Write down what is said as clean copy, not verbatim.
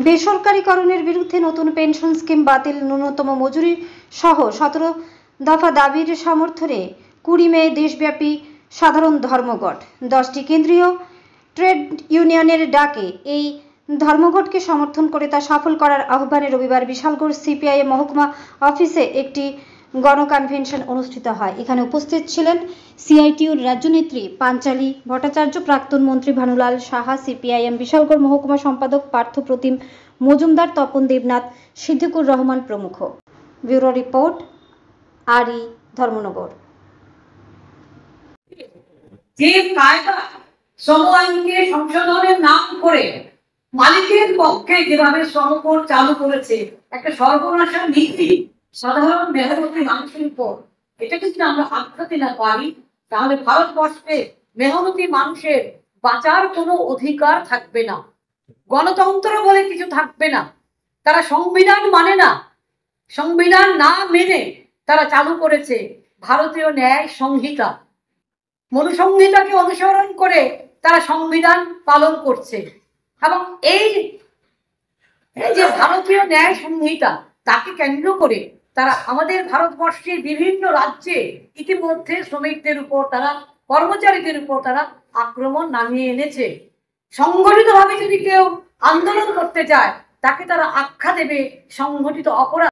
বেসরকারীকরণের বিরুদ্ধে নতুন pension scheme বাতিল, ন্যূনতম মজুরি সহ 17 দফা দাবির সমর্থনে 20 মে দেশব্যাপী সাধারণ ধর্মঘট। 10টি কেন্দ্রীয় ট্রেড ইউনিয়নের ডাকে এই ধর্মঘটকে সমর্থন করে তা সফল করার আহ্বানে রবিবার বিশালগড় সিপিআইএম মহকুমা অফিসে একটি গণকনভেনশন অনুষ্ঠিত হয়। এখানে উপস্থিত ছিলেন সিআইটিউর রাজ্যনেত্রী পাঞ্চালী ভট্টাচার্য, প্রাক্তন মন্ত্রী ভানুলাল সাহা, সিপিআইএম বিশালগড় মহকুমা সম্পাদক পার্থ প্রতিম মজুমদার, তপন দেবনাথ, সিদ্দিকুর রহমান প্রমুখ। ব্যুরো রিপোর্ট, আরই ধর্মনগর। যে কায়দা শ্রম আইনকে সংশোধনের নাম করে মালিকের পক্ষে যেভাবে শ্রমকর চালু করেছে, একটা সর্বনাশা নীতি সাধারণ মেহনতি মানুষের উপর, এটা যদি আমরা আটকাতে না পারি তাহলে ভারতবর্ষে মেহনতি মানুষের বাঁচার কোনো অধিকার থাকবে না, গণতন্ত্র বলে কিছু থাকবে না। তারা সংবিধান মানে না, সংবিধান না মেনে তারা চালু করেছে ভারতীয় ন্যায় সংহিতা। মনুসংহিতাকে অনুসরণ করে তারা সংবিধান পালন করছে এবং এই যে ভারতীয় ন্যায় সংহিতা তাকে কেন্দ্র করে তারা আমাদের ভারতবর্ষের বিভিন্ন রাজ্যে ইতিমধ্যে শ্রমিকদের উপর, তারা কর্মচারীদের উপর তারা আক্রমণ নামিয়ে এনেছে। সংগঠিতভাবে যদি কেউ আন্দোলন করতে চায় তাকে তারা আখ্যা দেবে সংগঠিত অপরাধ।